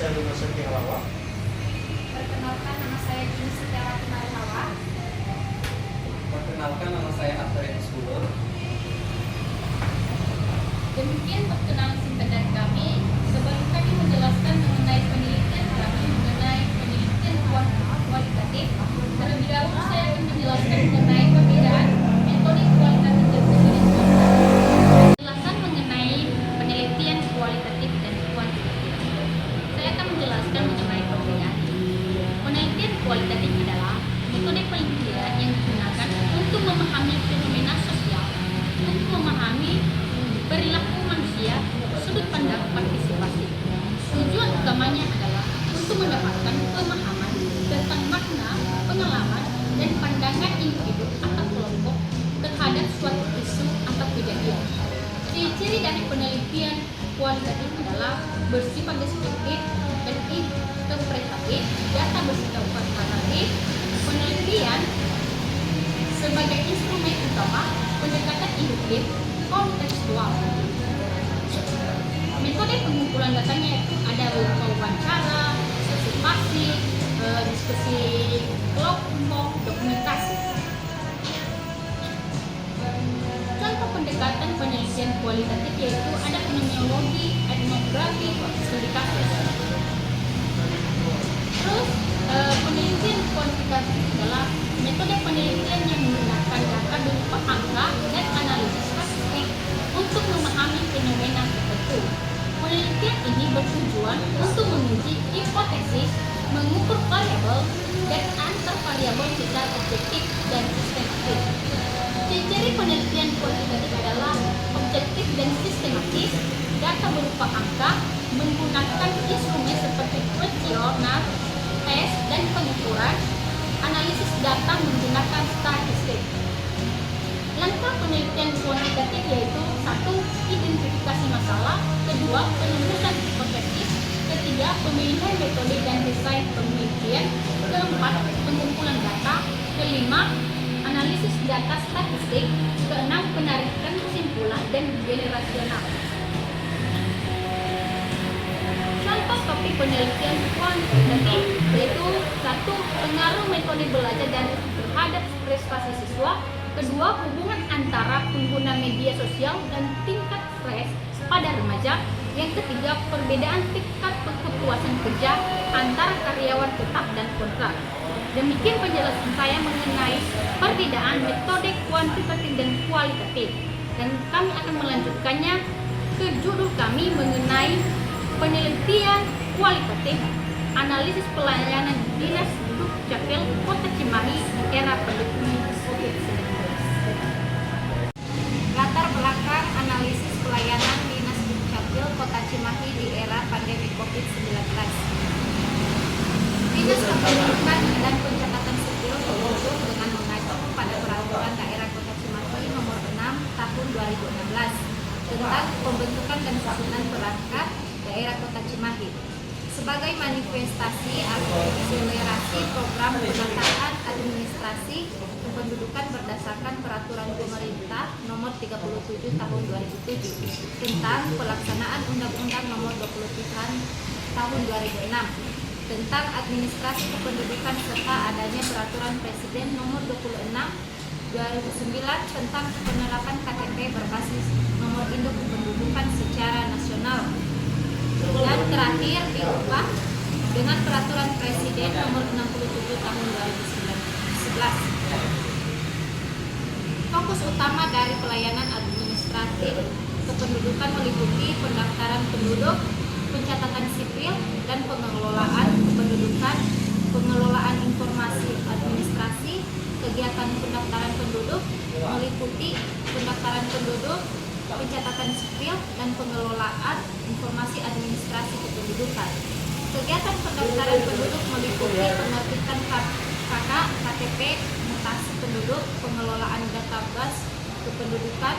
saya Lunas Setiawan. Perkenalkan, nama saya Juni Setiawan Marhawa. Perkenalkan, nama saya Arthur Eskulo. Demikian perkenalan singkat dari kami. Sebelum kami menjelaskan mengenai penelitian kami mengenai penelitian kualitatif, terlebih dahulu saya akan menjelaskan mengenai perbedaan metode kualitatif dan penelitian. Penjelasan mengenai penelitian kualitatif dan kuantitatif. Saya akan menjelaskan mengenai perbedaan. Penelitian kualitatif adalah metode penelitian yang digunakan untuk memahami fenomena sosial, untuk memahami perilaku manusia, sudut pandang partisipasi. Tujuan utamanya adalah untuk mendapatkan pemahaman tentang makna, pengalaman, dan pandangan individu atau kelompok terhadap suatu isu atau kejadian. Ciri-ciri dari penelitian kualitatif adalah bersifat deskriptif dan interpretatif, data bersifat kuantitatif, penelitian sebagai instrumen utama, pendekatan induktif, kontekstual. Metode pengumpulan datanya itu ada berupa wawancara, observasi, diskusi kelompok, dokumentasi. Contoh pendekatan penelitian kualitatif yaitu ada fenomenologi, etnografi, studi kasus. Terus penelitian kuantitatif adalah metode penelitian yang menggunakan data berupa angka dan analisis statistik untuk memahami fenomena tertentu. Penelitian ini bertujuan untuk menguji hipotesis, mengukur variabel, dan antar variabel secara objektif dan sistematis. Ciri penelitian kuantitatif adalah objektif dan sistematis, data berupa angka, menggunakan instrumen seperti kuesioner, tes, dan pengukuran, analisis data menggunakan statistik. Langkah penelitian kuantitatif yaitu 1. Identifikasi masalah, 2. Penelusuran hipotesis, 3. Pemilihan metode dan desain penelitian, 4. Pengumpulan data, 5. Analisis data statistik, 6. Penarikan kesimpulan dan generasional. Contoh topik penelitian kuantitatif yaitu 1. Pengaruh metode belajar dan terhadap prestasi siswa, 2. Hubungan antara pengguna media sosial dan tingkat stres pada remaja, yang 3. Perbedaan tingkat kepuasan kerja antara karyawan tetap dan kontrak. Demikian penjelasan saya mengenai perbedaan metode kuantitatif dan kualitatif, dan kami akan melanjutkannya ke judul kami mengenai penelitian kualitatif, analisis pelayanan Dinas Dukcapil Kota Cimahi di era pandemi COVID-19. Latar belakang analisis pelayanan Dinas Dukcapil Kota Cimahi di era pandemi COVID-19. Dinas Kependudukan dan Pencatatan Sipil membentuk dengan mengacu pada Peraturan Daerah Kota Cimahi Nomor 6 Tahun 2016 tentang pembentukan dan susunan perangkat daerah Kota Cimahi sebagai manifestasi akselerasi program penataan administrasi kependudukan berdasarkan Peraturan Pemerintah Nomor 37 Tahun 2007 tentang pelaksanaan Undang-Undang Nomor 23 Tahun 2006 tentang administrasi kependudukan serta adanya Peraturan Presiden Nomor 26 2009 tentang penerapan KTP berbasis nomor induk kependudukan secara nasional, dan terakhir diubah dengan Peraturan Presiden Nomor 67 Tahun 2011. Fokus utama dari pelayanan administratif kependudukan meliputi pendaftaran penduduk, pencatatan sipil, dan pengelolaan kependudukan, pengelolaan informasi administrasi. Kegiatan pendaftaran penduduk meliputi pendaftaran penduduk, pencatatan sipil, dan pengelolaan informasi administrasi kependudukan. Kegiatan pendaftaran penduduk meliputi penerbitan KK, KTP, mutasi penduduk, pengelolaan database kependudukan,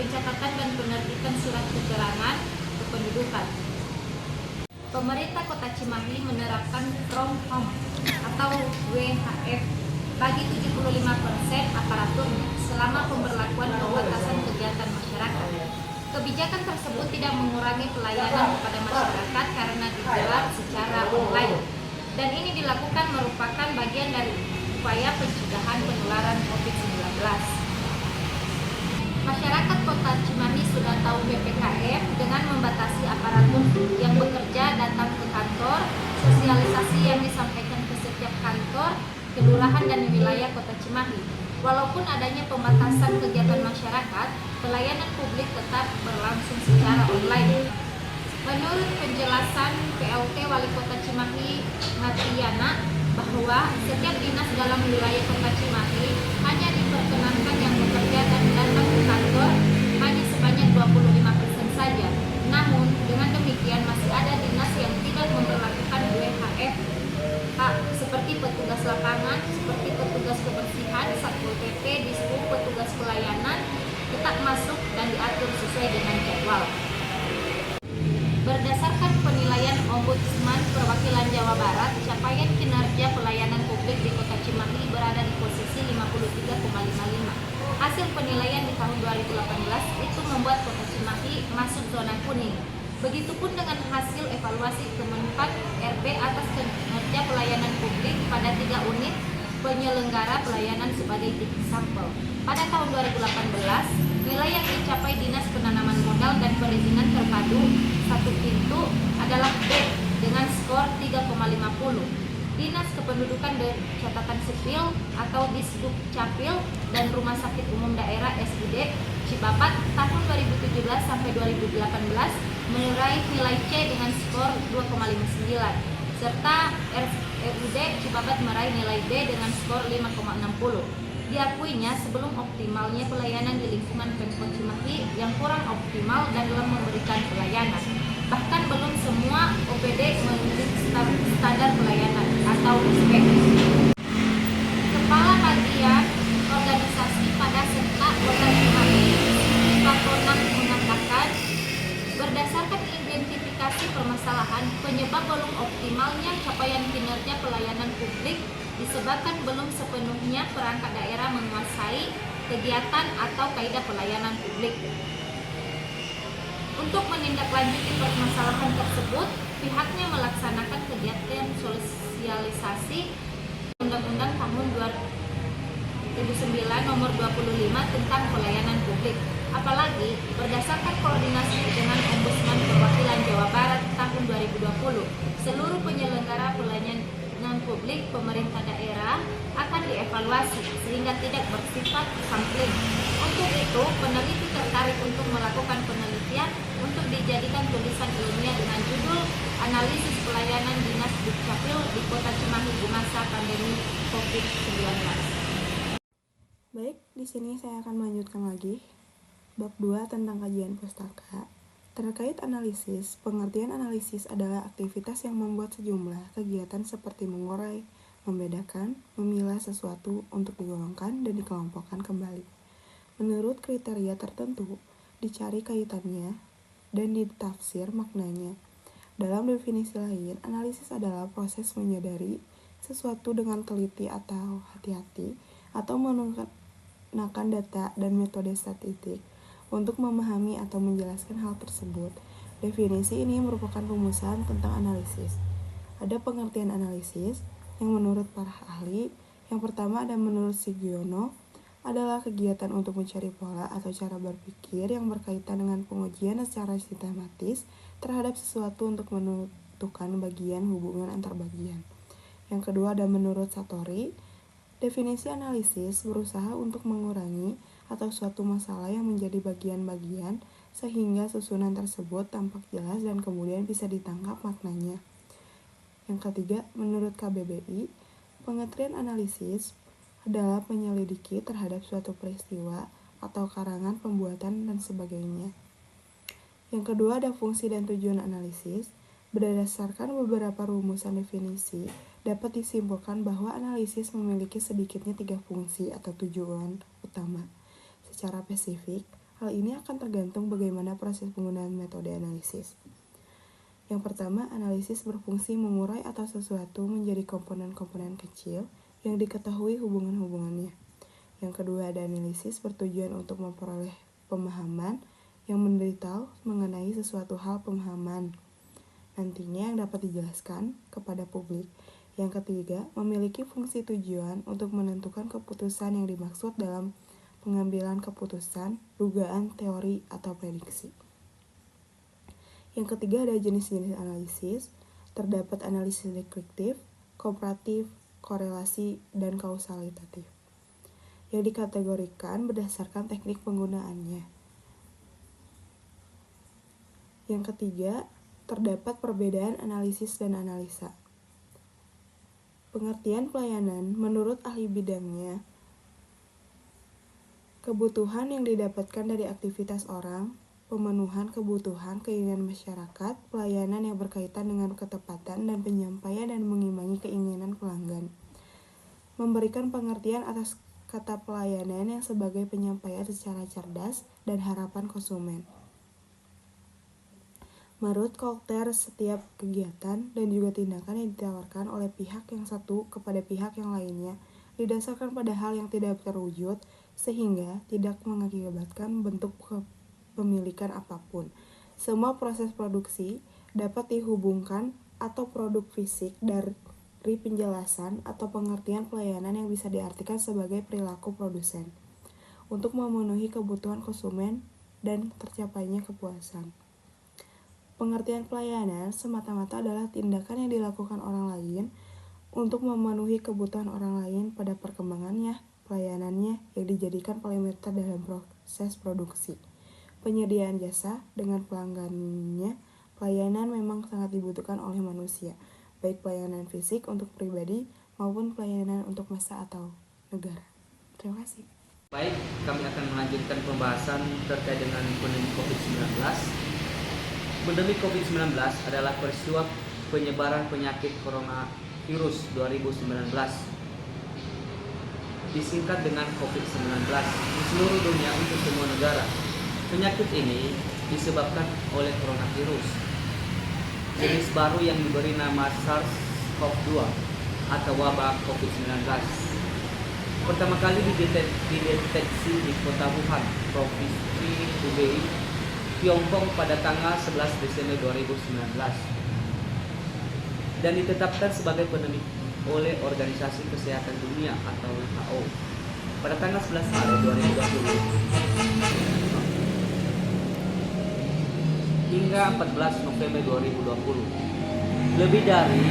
pencatatan dan penerbitan surat keterangan kependudukan. Pemerintah Kota Cimahi menerapkan From Home atau WHF bagi 75% aparaturnya selama pemberlakuan pembatasan kegiatan masyarakat. Kebijakan tersebut tidak mengurangi pelayanan kepada masyarakat karena digelar secara online, dan ini dilakukan merupakan bagian dari upaya pencegahan penularan COVID-19. Masyarakat Kota Cimahi sudah tahu PPKM dengan membatasi aparatur yang bekerja datang ke kantor, sosialisasi yang disampaikan ke setiap kantor, kelurahan dan wilayah Kota Cimahi. Walaupun adanya pembatasan kegiatan masyarakat, pelayanan publik tetap berlangsung secara online. Menurut penjelasan PLT Wali Kota Cimahi, Matriana, bahwa setiap dinas dalam wilayah Kota Cimahi hanya diperkenankan yang bekerja dan datang ke kantor hanya sebanyak 25% saja. Namun, dengan demikian masih ada dinas yang tidak memperlakukan WFH seperti petugas lapangan, seperti petugas kebersihan, Satpol PP, Dishub, petugas pelayanan tetap masuk dan diatur sesuai dengan jadwal. Berdasarkan penilaian Ombudsman Perwakilan Jawa Barat, capaian kinerja pelayanan publik di Kota Cimahi berada di posisi 53,55. Hasil penilaian di tahun 2018 itu membuat Kota Cimahi masuk zona kuning. Begitupun dengan hasil evaluasi Kemenpan RB atas kinerja pelayanan publik pada 3 unit penyelenggara pelayanan sebagai titik sampel. Pada tahun 2018, nilai yang dicapai Dinas Penanaman Modal dan Perizinan Terpadu satu pintu adalah B dengan skor 3,50. Dinas Kependudukan dan Catatan Sipil atau Disduk Capil dan Rumah Sakit Umum Daerah SUD Cibapat tahun 2017 sampai 2018 meraih nilai C dengan skor 2,59, serta RSUD Cibapat meraih nilai B dengan skor 5,60. Diakuinya sebelum optimalnya pelayanan di lingkungan Pemkot Cimahi yang kurang optimal dalam memberikan pelayanan. Bahkan belum semua OPD memiliki standar pelayanan atau SPEK. Kepala Bagian Organisasi pada Serta Kota Cimahi, Patonang mengatakan, berdasarkan identifikasi permasalahan, penyebab belum optimalnya capaian kinerja pelayanan publik disebabkan belum sepenuhnya perangkat daerah menguasai kegiatan atau kaidah pelayanan publik. Untuk menindaklanjuti permasalahan tersebut, pihaknya melaksanakan kegiatan sosialisasi Undang-Undang tahun 2009 nomor 25 tentang pelayanan publik. Apalagi berdasarkan koordinasi dengan Ombudsman Perwakilan Jawa Barat tahun 2020, seluruh penyelenggara pelayanan publik pemerintah daerah akan dievaluasi sehingga tidak bersifat sampling. Untuk itu, peneliti tertarik untuk melakukan penelitian untuk dijadikan tulisan ilmiah dengan judul Analisis Pelayanan Dinas Dukcapil di Kota Cimahi di masa pandemi COVID-19. Baik, di sini saya akan melanjutkan lagi. Bab 2 tentang kajian pustaka. Terkait analisis, pengertian analisis adalah aktivitas yang membuat sejumlah kegiatan seperti mengurai, membedakan, memilah sesuatu untuk digolongkan dan dikelompokkan kembali. Menurut kriteria tertentu, dicari kaitannya dan ditafsir maknanya. Dalam definisi lain, analisis adalah proses menyadari sesuatu dengan teliti atau hati-hati atau menggunakan data dan metode statistik untuk memahami atau menjelaskan hal tersebut. Definisi ini merupakan rumusan tentang analisis. Ada pengertian analisis yang menurut para ahli. Yang pertama ada menurut Sugiono adalah kegiatan untuk mencari pola atau cara berpikir yang berkaitan dengan pengujian secara sistematis terhadap sesuatu untuk menentukan bagian hubungan antar bagian. Yang kedua ada menurut Satori. Definisi analisis berusaha untuk mengurangi atau suatu masalah yang menjadi bagian-bagian sehingga susunan tersebut tampak jelas dan kemudian bisa ditangkap maknanya. Yang ketiga, menurut KBBI, pengertian analisis adalah menyelidiki terhadap suatu peristiwa atau karangan pembuatan dan sebagainya. Yang kedua ada fungsi dan tujuan analisis. Berdasarkan beberapa rumusan definisi, dapat disimpulkan bahwa analisis memiliki sedikitnya 3 fungsi atau tujuan utama. Secara spesifik, hal ini akan tergantung bagaimana proses penggunaan metode analisis. Yang pertama, analisis berfungsi mengurai atau sesuatu menjadi komponen-komponen kecil yang diketahui hubungan-hubungannya. Yang kedua, ada analisis bertujuan untuk memperoleh pemahaman yang mendetail mengenai sesuatu hal pemahaman nantinya yang dapat dijelaskan kepada publik. Yang ketiga, memiliki fungsi tujuan untuk menentukan keputusan yang dimaksud dalam pengambilan keputusan, dugaan, teori, atau prediksi. Yang ketiga ada jenis-jenis analisis. Terdapat analisis deskriptif, komparatif, korelasi, dan kausalitatif yang dikategorikan berdasarkan teknik penggunaannya. Yang ketiga, terdapat perbedaan analisis dan analisa. Pengertian pelayanan menurut ahli bidangnya, kebutuhan yang didapatkan dari aktivitas orang, pemenuhan kebutuhan keinginan masyarakat, pelayanan yang berkaitan dengan ketepatan dan penyampaian dan mengimbangi keinginan pelanggan. Memberikan pengertian atas kata pelayanan yang sebagai penyampaian secara cerdas dan harapan konsumen. Menurut Coulter, setiap kegiatan dan juga tindakan yang ditawarkan oleh pihak yang satu kepada pihak yang lainnya didasarkan pada hal yang tidak terwujud sehingga tidak mengakibatkan bentuk kepemilikan apapun. Semua proses produksi dapat dihubungkan atau produk fisik dari penjelasan atau pengertian pelayanan yang bisa diartikan sebagai perilaku produsen untuk memenuhi kebutuhan konsumen dan tercapainya kepuasan. Pengertian pelayanan semata-mata adalah tindakan yang dilakukan orang lain untuk memenuhi kebutuhan orang lain pada perkembangannya, pelayanannya yang dijadikan parameter dalam proses produksi. Penyediaan jasa dengan pelanggannya, pelayanan memang sangat dibutuhkan oleh manusia, baik pelayanan fisik untuk pribadi maupun pelayanan untuk massa atau negara. Terima kasih. Baik, kami akan melanjutkan pembahasan terkait dengan pandemi COVID-19. Pandemi COVID-19 adalah peristiwa penyebaran penyakit coronavirus 2019, disingkat dengan COVID-19, di seluruh dunia untuk semua negara. Penyakit ini disebabkan oleh coronavirus, jenis baru yang diberi nama SARS-CoV-2 atau wabah COVID-19. Pertama kali dideteksi di kota Wuhan, Provinsi Hubei, Tiongkok pada tanggal 11 Desember 2019 dan ditetapkan sebagai pandemi oleh Organisasi Kesehatan Dunia atau WHO pada tanggal 11 Maret 2020 hingga 14 November 2020. Lebih dari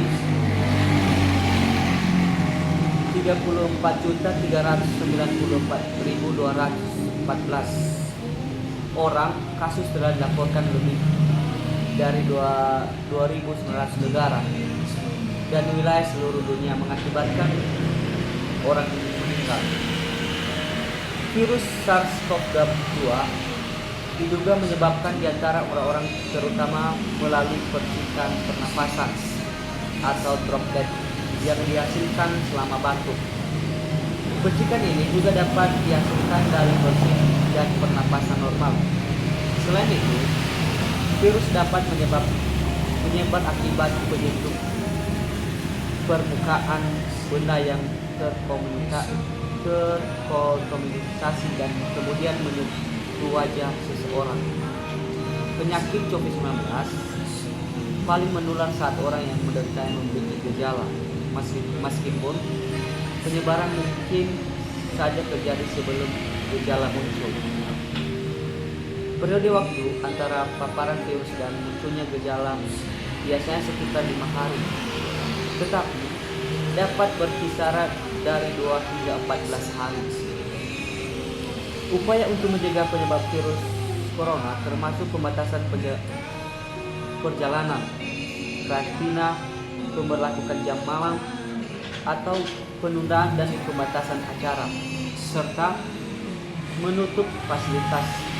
34.394.214 orang kasus telah dilaporkan lebih dari 2.900 negara dan wilayah seluruh dunia mengakibatkan orang meninggal. Virus SARS-CoV-2 diduga menyebabkan di antara orang-orang terutama melalui percikan pernapasan atau droplet yang dihasilkan selama batuk. Percikan ini juga dapat dihasilkan dari bersin dan pernapasan normal. Selain itu, virus dapat menyebar akibat penyentuh permukaan benda yang terkontaminasi dan kemudian menyentuh wajah seseorang. Penyakit COVID-19 paling menular saat orang yang menderita memiliki gejala, meskipun penyebaran mungkin saja terjadi sebelum gejala muncul. Periode waktu antara paparan virus dan munculnya gejala biasanya sekitar 5 hari, tetapi dapat berkisar dari 2 hingga 14 hari. Upaya untuk mencegah penyebab virus corona termasuk pembatasan perjalanan, karantina, pemberlakukan jam malam atau penundaan dan pembatasan acara, serta menutup fasilitas.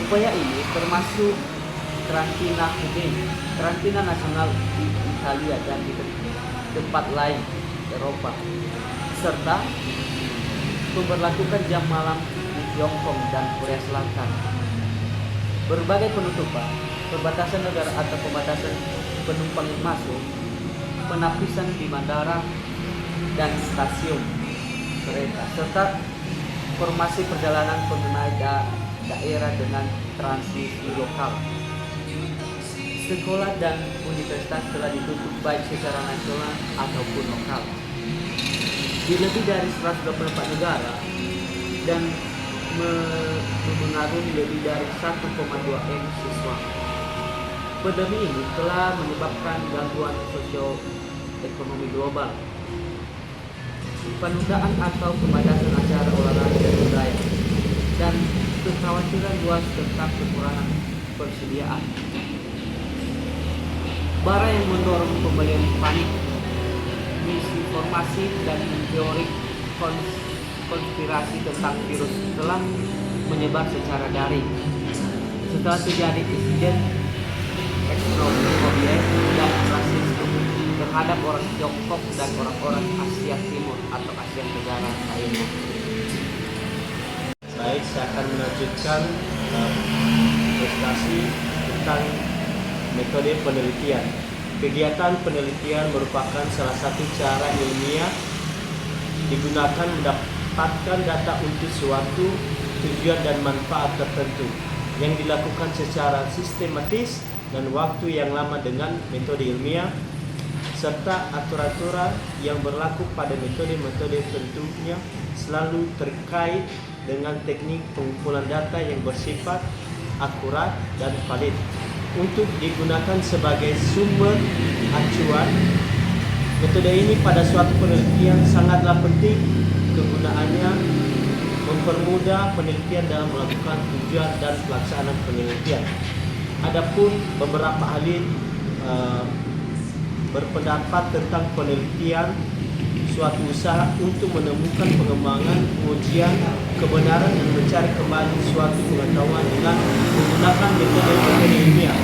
Upaya ini termasuk karantina Hubei, karantina nasional di Italia dan di tempat lain Eropa, serta pemberlakukan jam malam di Tiongkok dan Korea Selatan. Berbagai penutupan, pembatasan negara atau pembatasan penumpang yang masuk, penapisan di bandara dan stasiun kereta, serta formasi perjalanan pengguna daerah dengan transisi lokal. Sekolah dan universitas telah ditutup baik secara nasional ataupun lokal di lebih dari 124 negara dan memengaruhi lebih dari 1,2 M siswa. Pandemi ini telah menyebabkan gangguan sosioekonomi global, penundaan atau pembatasan acara olahraga dan budaya, dan kekhawatiran luas tentang kekurangan persediaan. Bara yang mendorong pembelian panik, misinformasi, dan teori konspirasi tentang virus telah menyebar secara daring. Setelah terjadi insiden xenofobia dan rasisme terhadap orang Tiongkok dan orang-orang Asia Timur atau Asia Tenggara lainnya. Baik, saya akan melanjutkan presentasi tentang metode penelitian. Kegiatan penelitian merupakan salah satu cara ilmiah digunakan mendapatkan data untuk suatu tujuan dan manfaat tertentu yang dilakukan secara sistematis dan waktu yang lama dengan metode ilmiah serta aturan-aturan yang berlaku pada metode-metode tentunya selalu terkait dengan teknik pengumpulan data yang bersifat akurat dan valid untuk digunakan sebagai sumber acuan. Metode ini pada suatu penelitian sangatlah penting. Kegunaannya mempermudah penelitian dalam melakukan tujuan dan pelaksanaan penelitian. Adapun beberapa ahli berpendapat tentang penelitian suatu usaha untuk menemukan pengembangan, pengujian, kebenaran dan mencari kembali suatu pengetahuan dengan menggunakan metode ilmiah.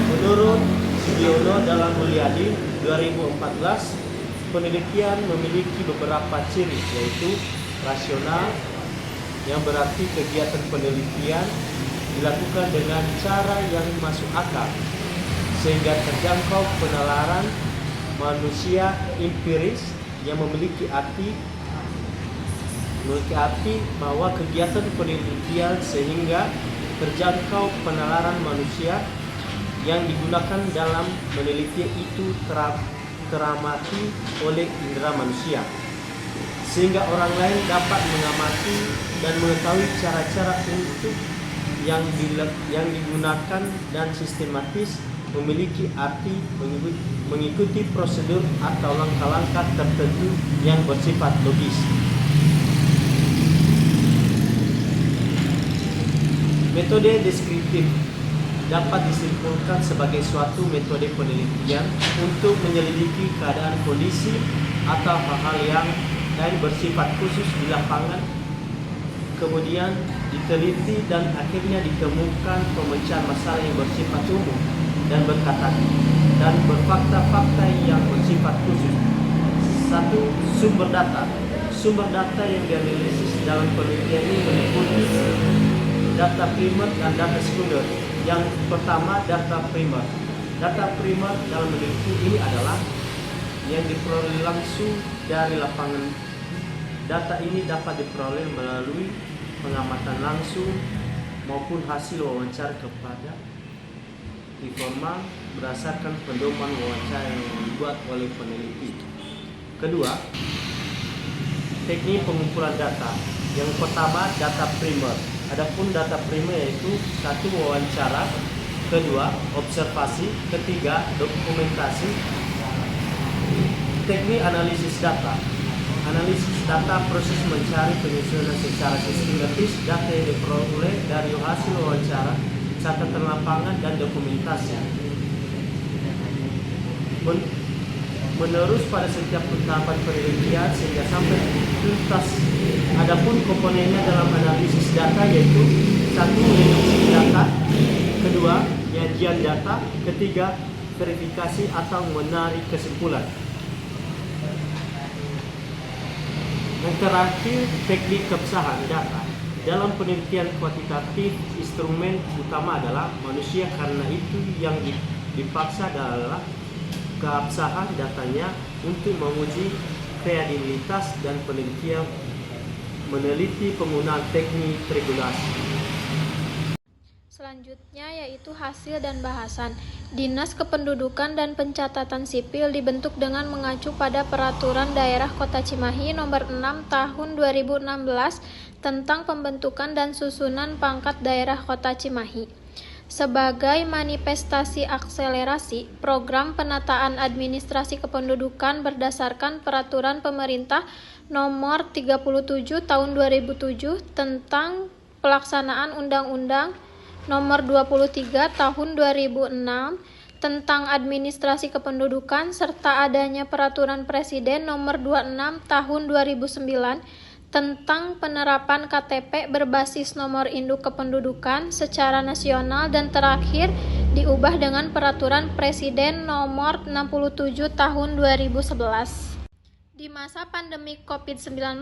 Menurut Sugiono dalam Mulyadi 2014, penelitian memiliki beberapa ciri, yaitu rasional, yang berarti kegiatan penelitian dilakukan dengan cara yang masuk akal sehingga terjangkau. Penalaran manusia empiris yang memiliki arti bahwa kegiatan penelitian sehingga terjangkau penalaran manusia yang digunakan dalam meneliti itu teramati oleh indera manusia sehingga orang lain dapat mengamati dan mengetahui cara-cara untuk yang digunakan dan sistematis memiliki arti mengikuti prosedur atau langkah-langkah tertentu yang bersifat logis. Metode deskriptif dapat disimpulkan sebagai suatu metode penelitian untuk menyelidiki keadaan kondisi atau hal-hal yang lain bersifat khusus di lapangan, kemudian diteliti dan akhirnya ditemukan pemecahan masalah yang bersifat umum dan berfakta-fakta yang bersifat khusus. 1. Sumber data. Sumber data yang dianalisis dalam penelitian ini meliputi data primer dan data sekunder. Yang pertama, data primer. Data primer dalam penelitian ini adalah yang diperoleh langsung dari lapangan. Data ini dapat diperoleh melalui pengamatan langsung maupun hasil wawancara kepada informal berdasarkan pedoman wawancara yang dibuat oleh peneliti. Kedua, teknik pengumpulan data. Yang pertama, data primer. Adapun data primer yaitu 1. Wawancara, kedua observasi, ketiga dokumentasi. Teknik analisis data. Analisis data proses mencari penyusunan secara sistematis data yang diperoleh dari hasil wawancara, catatan lapangan dan dokumentasi. Menerus pada setiap tahapan penelitian sehingga sampai tuntas. Adapun komponennya dalam analisis data yaitu 1. Reduksi data, kedua penyajian data, ketiga verifikasi atau menarik kesimpulan. Yang terakhir, teknik keabsahan data. Dalam penelitian kuantitatif, instrumen utama adalah manusia, karena itu yang dipaksa adalah keabsahan datanya untuk menguji kredibilitas dan penelitian meneliti penggunaan teknik regulasi. Selanjutnya yaitu hasil dan bahasan. Dinas Kependudukan dan Pencatatan Sipil dibentuk dengan mengacu pada Peraturan Daerah Kota Cimahi Nomor 6 Tahun 2016 tentang pembentukan dan susunan pangkat daerah Kota Cimahi. Sebagai manifestasi akselerasi program penataan administrasi kependudukan berdasarkan Peraturan Pemerintah Nomor 37 Tahun 2007 tentang pelaksanaan Undang-Undang Nomor 23 Tahun 2006 tentang administrasi kependudukan serta adanya Peraturan Presiden Nomor 26 Tahun 2009 tentang penerapan KTP berbasis nomor induk kependudukan secara nasional dan terakhir diubah dengan Peraturan Presiden Nomor 67 Tahun 2011. Di masa pandemi COVID-19,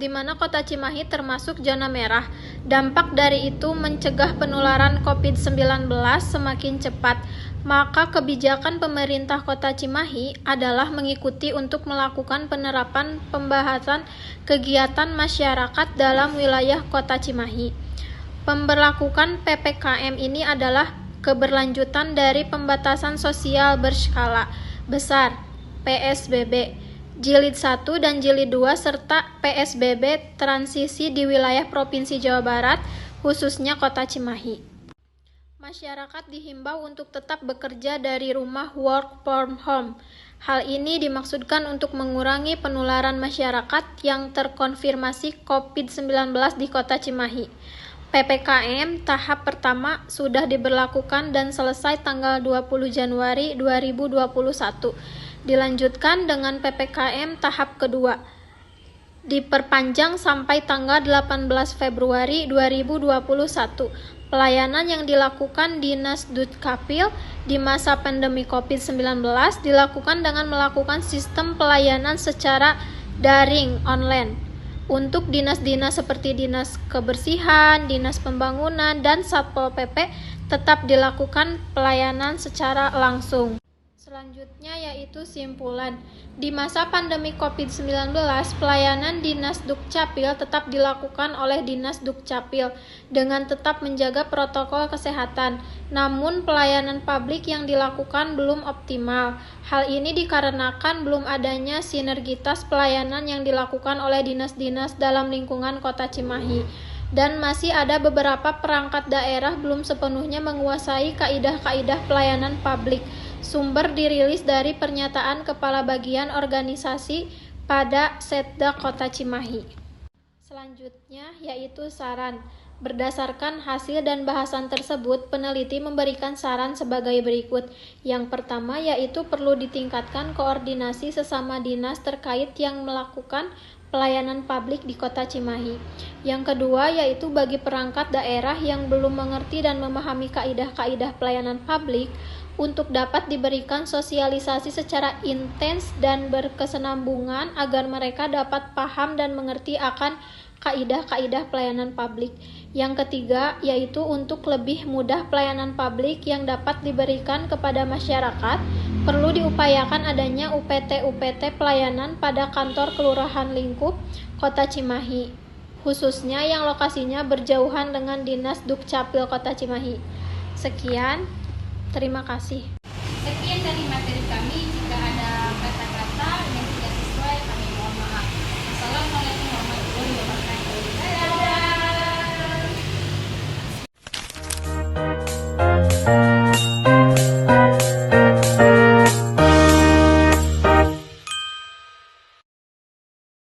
di mana Kota Cimahi termasuk zona merah, dampak dari itu mencegah penularan COVID-19 semakin cepat, maka kebijakan pemerintah Kota Cimahi adalah mengikuti untuk melakukan penerapan pembahasan kegiatan masyarakat dalam wilayah Kota Cimahi. Pemberlakukan PPKM ini adalah keberlanjutan dari pembatasan sosial berskala besar PSBB Jilid 1 dan Jilid 2 serta PSBB transisi di wilayah Provinsi Jawa Barat, khususnya Kota Cimahi. Masyarakat dihimbau untuk tetap bekerja dari rumah work from home. Hal ini dimaksudkan untuk mengurangi penularan masyarakat yang terkonfirmasi COVID-19 di Kota Cimahi. PPKM tahap pertama sudah diberlakukan dan selesai tanggal 20 Januari 2021. Dilanjutkan dengan PPKM tahap kedua, diperpanjang sampai tanggal 18 Februari 2021. Pelayanan yang dilakukan Dinas Dukcapil di masa pandemi COVID-19 dilakukan dengan melakukan sistem pelayanan secara daring online. Untuk dinas-dinas seperti Dinas Kebersihan, Dinas Pembangunan, dan Satpol PP tetap dilakukan pelayanan secara langsung. Selanjutnya yaitu simpulan. Di masa pandemi COVID-19, pelayanan Dinas Dukcapil tetap dilakukan oleh Dinas Dukcapil dengan tetap menjaga protokol kesehatan. Namun pelayanan publik yang dilakukan belum optimal. Hal ini dikarenakan belum adanya sinergitas pelayanan yang dilakukan oleh dinas-dinas dalam lingkungan Kota Cimahi. Dan masih ada beberapa perangkat daerah belum sepenuhnya menguasai kaidah-kaidah pelayanan publik. Sumber dirilis dari pernyataan Kepala Bagian Organisasi pada Setda Kota Cimahi. Selanjutnya yaitu saran. Berdasarkan hasil dan bahasan tersebut, peneliti memberikan saran sebagai berikut. Yang pertama yaitu perlu ditingkatkan koordinasi sesama dinas terkait yang melakukan pelayanan publik di Kota Cimahi. Yang kedua yaitu bagi perangkat daerah yang belum mengerti dan memahami kaidah-kaidah pelayanan publik, untuk dapat diberikan sosialisasi secara intens dan berkesinambungan agar mereka dapat paham dan mengerti akan kaidah-kaidah pelayanan publik. Yang ketiga yaitu untuk lebih mudah pelayanan publik yang dapat diberikan kepada masyarakat, perlu diupayakan adanya UPT-UPT pelayanan pada kantor kelurahan lingkup Kota Cimahi, khususnya yang lokasinya berjauhan dengan Dinas Dukcapil Kota Cimahi. Sekian, terima kasih. Sekian dari materi kami. Jika ada kata-kata yang